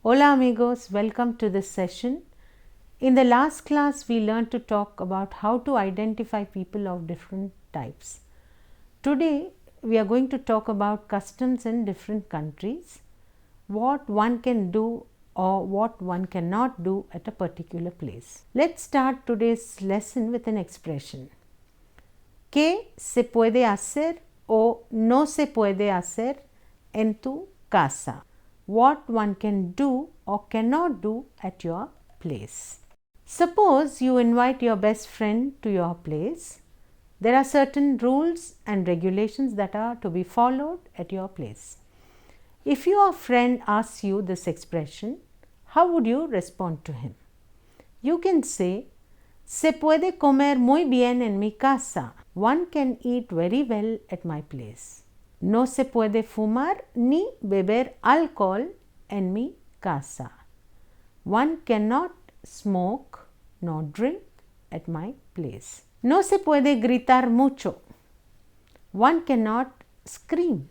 Hola amigos, welcome to this session. In the last class, we learned to talk about how to identify people of different types. Today, we are going to talk about customs in different countries, what one can do or what one cannot do at a particular place. Let's start today's lesson with an expression. ¿Qué se puede hacer o no se puede hacer en tu casa? What one can do or cannot do at your place. Suppose you invite your best friend to your place. There are certain rules and regulations that are to be followed at your place. If your friend asks you this expression, how would you respond to him? You can say, Se puede comer muy bien en mi casa. One can eat very well at my place. No se puede fumar ni beber alcohol en mi casa. One cannot smoke nor drink at my place. No se puede gritar mucho. One cannot scream.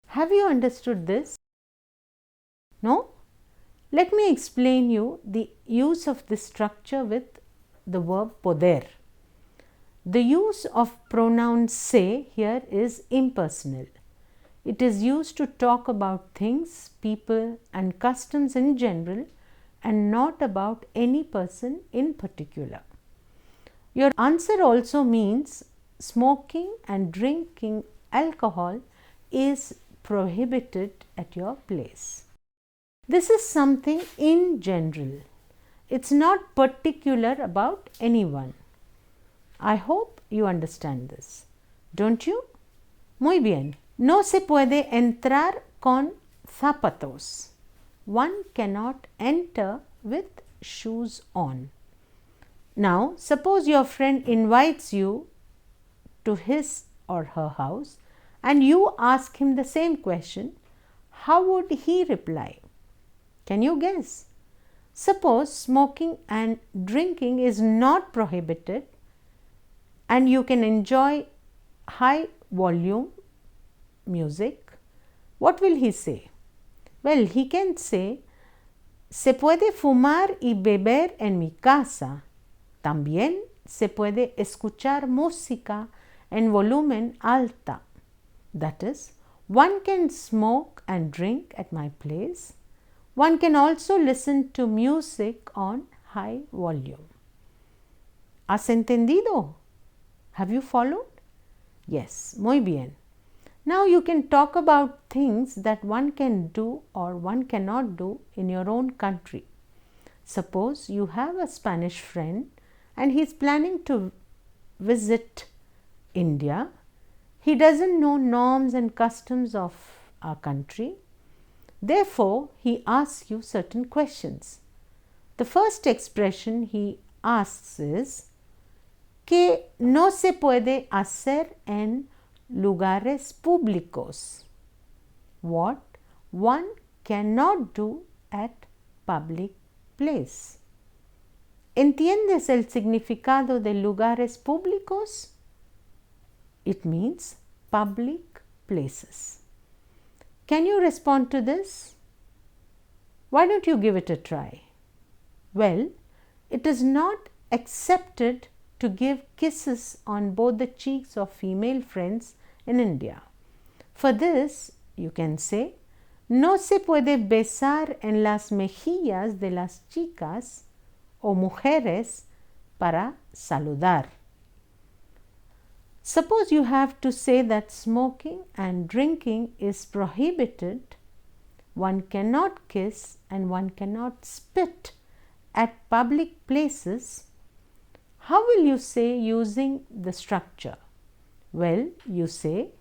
Have you understood this? No? Let me explain you the use of this structure with the verb poder. The use of pronoun se here is impersonal. It is used to talk about things, people and customs in general and not about any person in particular. Your answer also means smoking and drinking alcohol is prohibited at your place. This is something in general. It's not particular about anyone. I hope you understand this. Don't you? Muy bien. No se puede entrar con zapatos. One cannot enter with shoes on. Now, suppose your friend invites you to his or her house and you ask him the same question. How would he reply? Can you guess? Suppose smoking and drinking is not prohibited and you can enjoy high volume music. What will he say? Well, he can say, Se puede fumar y beber en mi casa. También se puede escuchar música en volumen alta. That is, one can smoke and drink at my place. One can also listen to music on high volume. ¿Has entendido? Have you followed? Yes, muy bien. Now you can talk about things that one can do or one cannot do in your own country. Suppose you have a Spanish friend and he is planning to visit India. He doesn't know norms and customs of our country. Therefore, he asks you certain questions. The first expression he asks is, ¿Qué no se puede hacer en lugares públicos? What one cannot do at public place. ¿Entiendes el significado de lugares públicos? It means public places. Can you respond to this? Why don't you give it a try? Well, it is not accepted to give kisses on both the cheeks of female friends in India. For this, you can say, No se puede besar en las mejillas de las chicas o mujeres para saludar. Suppose you have to say that smoking and drinking is prohibited, one cannot kiss and one cannot spit at public places. How will you say using the structure? Well, you say,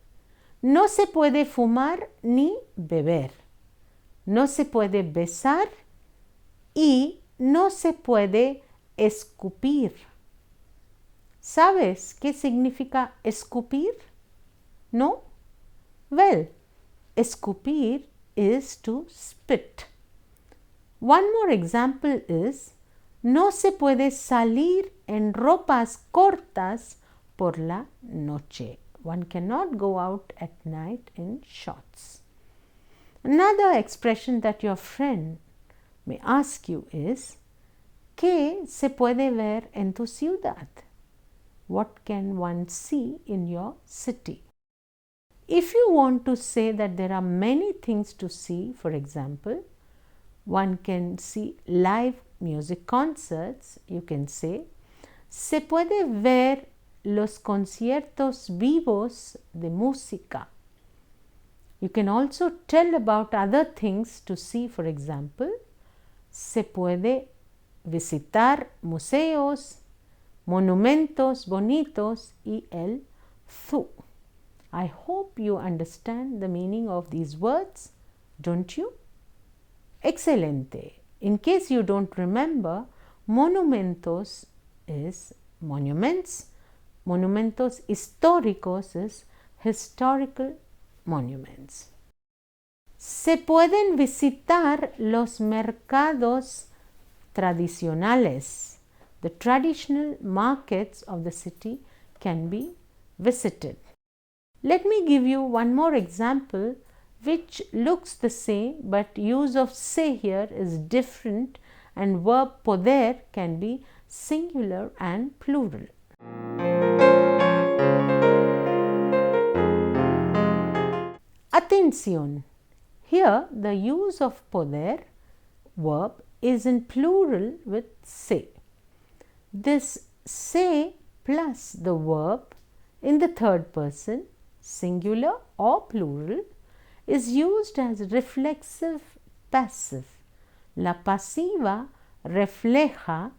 No se puede fumar ni beber. No se puede besar y no se puede escupir. ¿Sabes qué significa escupir? No? Well, escupir is to spit. One more example is, No se puede salir en ropas cortas por la noche. One cannot go out at night in shorts. Another expression that your friend may ask you is, ¿qué se puede ver en tu ciudad? What can one see in your city? If you want to say that there are many things to see, for example, one can see live music concerts, you can say, se puede ver los conciertos vivos de música. You can also tell about other things to see, for example, se puede visitar museos, monumentos bonitos y el zoo. I hope you understand the meaning of these words, don't you? Excelente. In case you don't remember, monumentos is monuments, monumentos históricos is historical monuments. Se pueden visitar los mercados tradicionales. The traditional markets of the city can be visited. Let me give you one more example which looks the same, but use of se here is different and verb poder can be singular and plural. Atención! Here the use of poder verb is in plural with se. This se plus the verb in the third person, singular or plural, is used as reflexive passive. La pasiva refleja.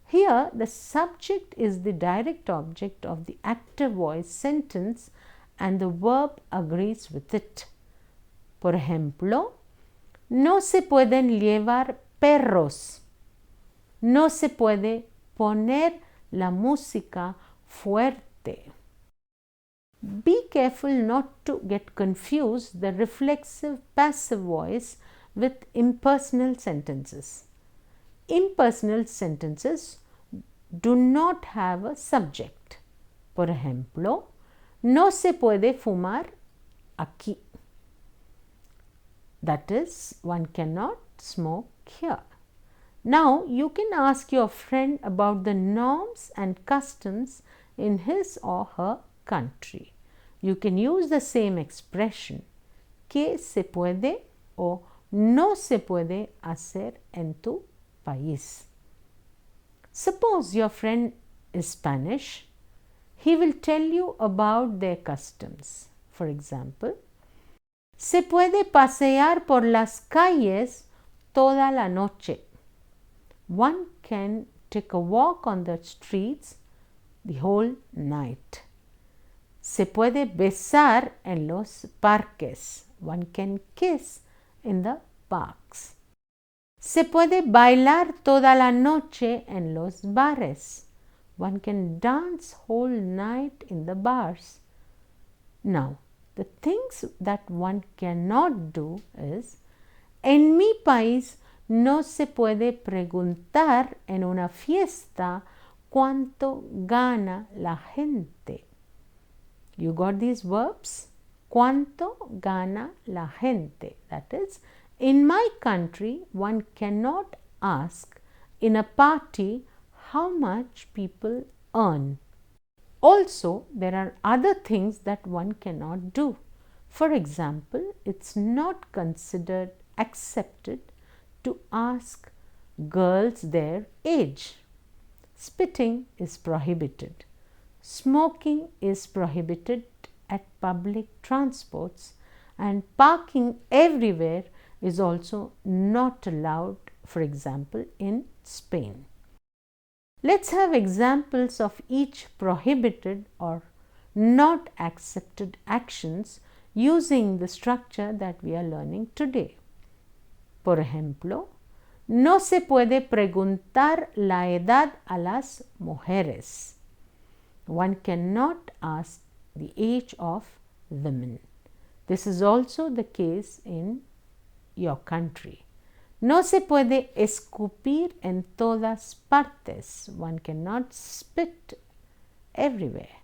Here the subject is the direct object of the active voice sentence and the verb agrees with it. Por ejemplo, no se pueden llevar perros. No se puede poner la música fuerte. Be careful not to get confused the reflexive passive voice with impersonal sentences. Impersonal sentences do not have a subject. Por ejemplo, no se puede fumar aquí. That is, one cannot smoke here. Now, you can ask your friend about the norms and customs in his or her country. You can use the same expression, ¿qué se puede o no se puede hacer en tu país? Suppose your friend is Spanish, he will tell you about their customs. For example, se puede pasear por las calles toda la noche. One can take a walk on the streets the whole night. Se puede besar en los parques. One can kiss in the parks. Se puede bailar toda la noche en los bares. One can dance whole night in the bars. Now, the things that one cannot do is, en mi país no se puede preguntar en una fiesta cuánto gana la gente. You got these verbs? Cuánto gana la gente. That is, in my country, one cannot ask in a party how much people earn. Also, there are other things that one cannot do. For example, it's not considered accepted to ask girls their age. Spitting is prohibited. Smoking is prohibited at public transports, and parking everywhere is also not allowed, for example, in Spain. Let's have examples of each prohibited or not accepted actions using the structure that we are learning today. Por ejemplo, no se puede preguntar la edad a las mujeres. One cannot ask the age of women. This is also the case in your country. No se puede escupir en todas partes. One cannot spit everywhere.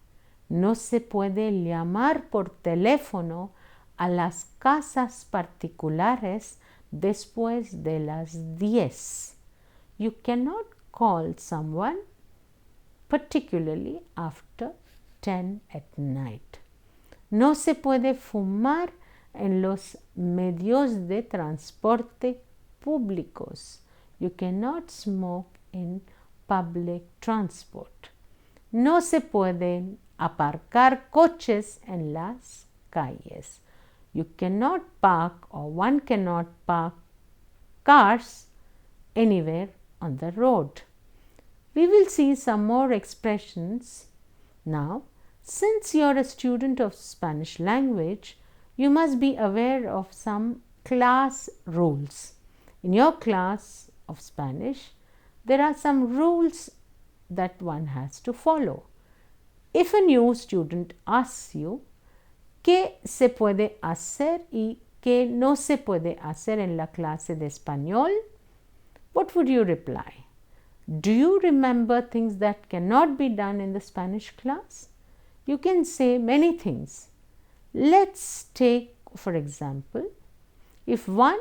No se puede llamar por teléfono a las casas particulares después de las 10. You cannot call someone particularly after 10 at night. No se puede fumar en los medios de transporte públicos. You cannot smoke in public transport. No se pueden aparcar coches en las calles. You cannot park, or one cannot park cars anywhere on the road. We will see some more expressions now. Since you are a student of Spanish language, you must be aware of some class rules. In your class of Spanish, there are some rules that one has to follow. If a new student asks you, ¿qué se puede hacer y qué no se puede hacer en la clase de español? What would you reply? Do you remember things that cannot be done in the Spanish class? You can say many things. Let's take, for example, if one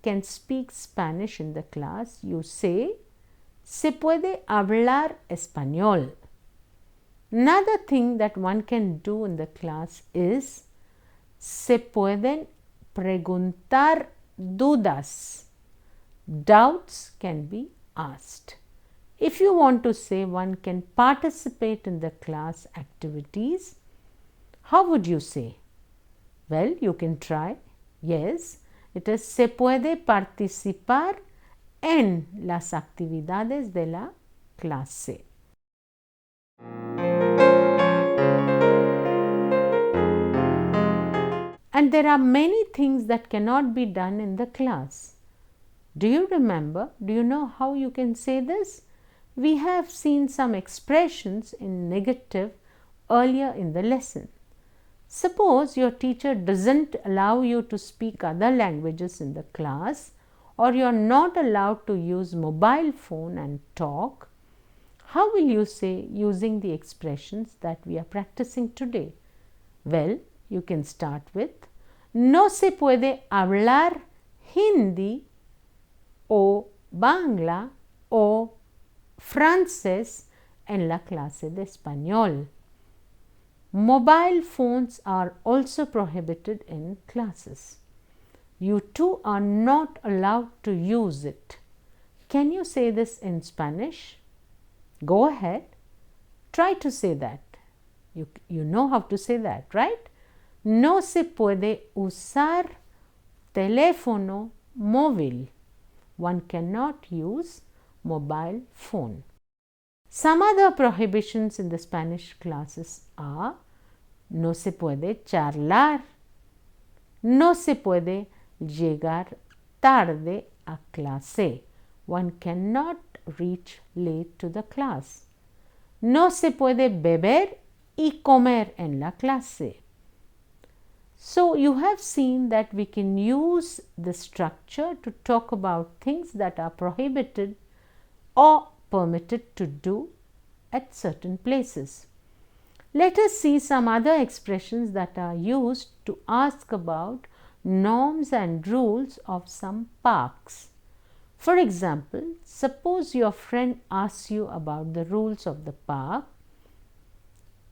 can speak Spanish in the class, you say, se puede hablar español. Another thing that one can do in the class is, se pueden preguntar dudas. Doubts can be asked. If you want to say one can participate in the class activities, how would you say? Well, you can try. Yes, it is se puede participar en las actividades de la clase. And there are many things that cannot be done in the class. Do you remember? Do you know how you can say this? We have seen some expressions in negative earlier in the lesson. Suppose your teacher doesn't allow you to speak other languages in the class, or you are not allowed to use mobile phone and talk. How will you say using the expressions that we are practicing today? Well, you can start with, no se puede hablar Hindi o Bangla o francés en la clase de español. Mobile phones are also prohibited in classes. You too are not allowed to use it. Can you say this in Spanish? Go ahead. Try to say that. You know how to say that, right? No se puede usar teléfono móvil. One cannot use mobile phone. Some other prohibitions in the Spanish classes are, no se puede charlar, no se puede llegar tarde a clase. One cannot reach late to the class. No se puede beber y comer en la clase. So you have seen that we can use the structure to talk about things that are prohibited or permitted to do at certain places. Let us see some other expressions that are used to ask about norms and rules of some parks. For example, suppose your friend asks you about the rules of the park.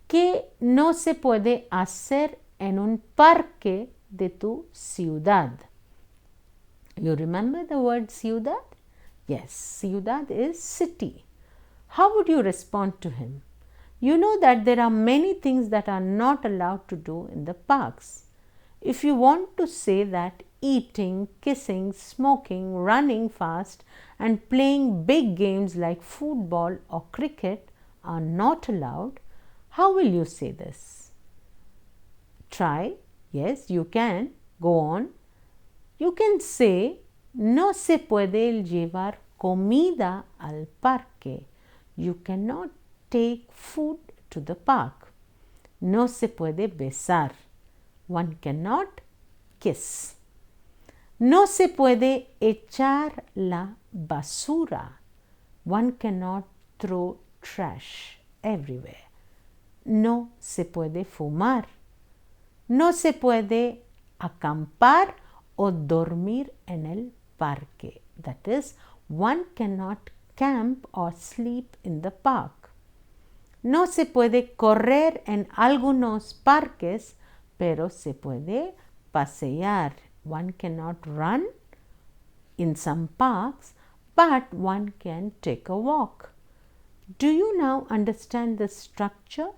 ¿Qué no se puede hacer en un parque de tu ciudad? You remember the word ciudad? Yes, ciudad is city. How would you respond to him? You know that there are many things that are not allowed to do in the parks. If you want to say that eating, kissing, smoking, running fast and playing big games like football or cricket are not allowed, how will you say this? Try. Yes, you can. Go on. You can say, no se puede llevar comida al parque. You cannot take food to the park. No se puede besar. One cannot kiss. No se puede echar la basura. One cannot throw trash everywhere. No se puede fumar. No se puede acampar o dormir en el parque. That is, one cannot camp or sleep in the park. No se puede correr en algunos parques, pero se puede pasear. One cannot run in some parks, but one can take a walk. Do you now understand the structure?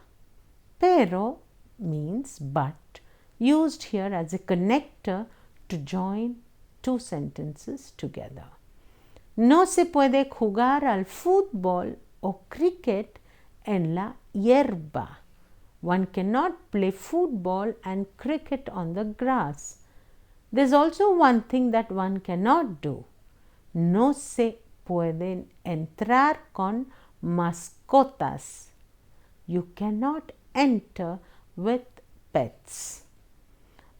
Pero means but, used here as a connector to join two sentences together. No se puede jugar al fútbol o cricket en la hierba. One cannot play football and cricket on the grass. There's also one thing that one cannot do. No se pueden entrar con mascotas. You cannot enter with pets.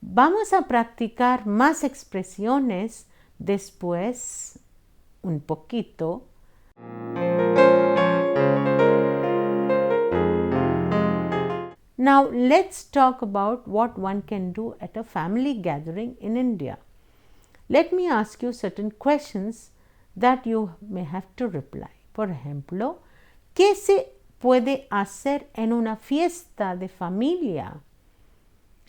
Vamos a practicar más expresiones después un poquito. Now let's talk about what one can do at a family gathering in India. Let me ask you certain questions that you may have to reply. Por ejemplo, ¿qué se puede hacer en una fiesta de familia?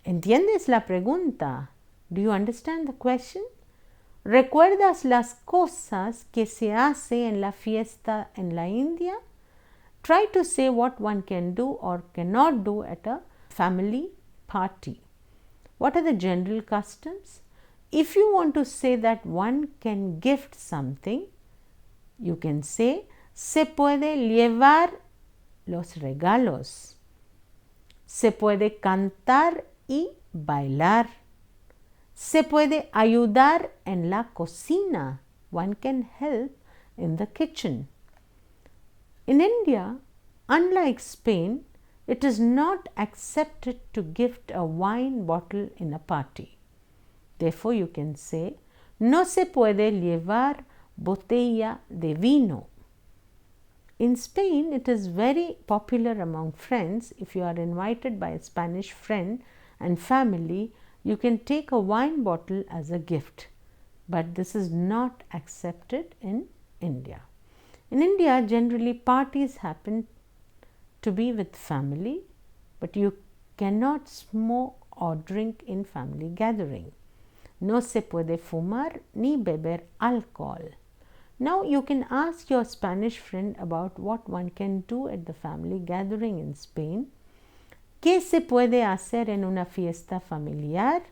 ¿Entiendes la pregunta? Do you understand the question? ¿Recuerdas las cosas que se hace en la fiesta en la India? Try to say what one can do or cannot do at a family party. What are the general customs? If you want to say that one can gift something, you can say, se puede llevar los regalos. Se puede cantar y bailar. Se puede ayudar en la cocina. One can help in the kitchen. In India, unlike Spain, it is not accepted to gift a wine bottle in a party. Therefore, you can say, no se puede llevar botella de vino. In Spain, it is very popular among friends. If you are invited by a Spanish friend and family, you can take a wine bottle as a gift. But this is not accepted in India. In India, generally parties happen to be with family, but you cannot smoke or drink in family gathering. No se puede fumar ni beber alcohol. Now you can ask your Spanish friend about what one can do at the family gathering in Spain. ¿Qué se puede hacer en una fiesta familiar?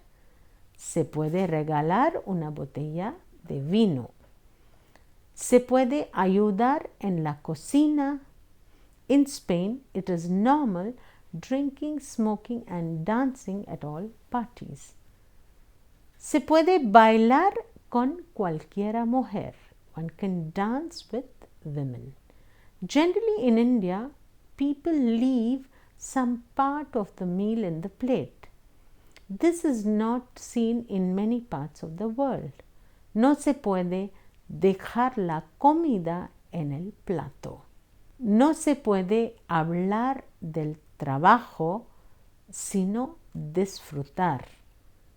Se puede regalar una botella de vino. Se puede ayudar en la cocina. In Spain, it is normal drinking, smoking and dancing at all parties. Se puede bailar con cualquiera mujer. One can dance with women. Generally in India, people leave some part of the meal in the plate. This is not seen in many parts of the world. No se puede dejar la comida en el plato. No se puede hablar del trabajo, sino disfrutar.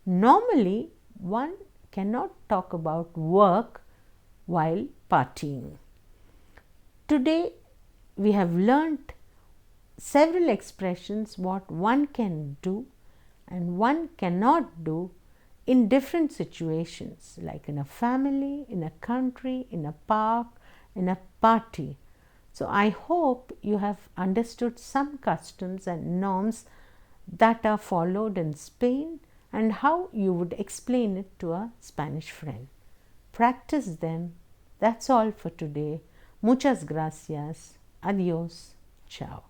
Normally, one cannot talk about work while partying. Today, we have learnt several expressions what one can do and one cannot do in different situations, like in a family, in a country, in a park, in a party. So, I hope you have understood some customs and norms that are followed in Spain and how you would explain it to a Spanish friend. Practice them. That's all for today. Muchas gracias. Adiós. Chao.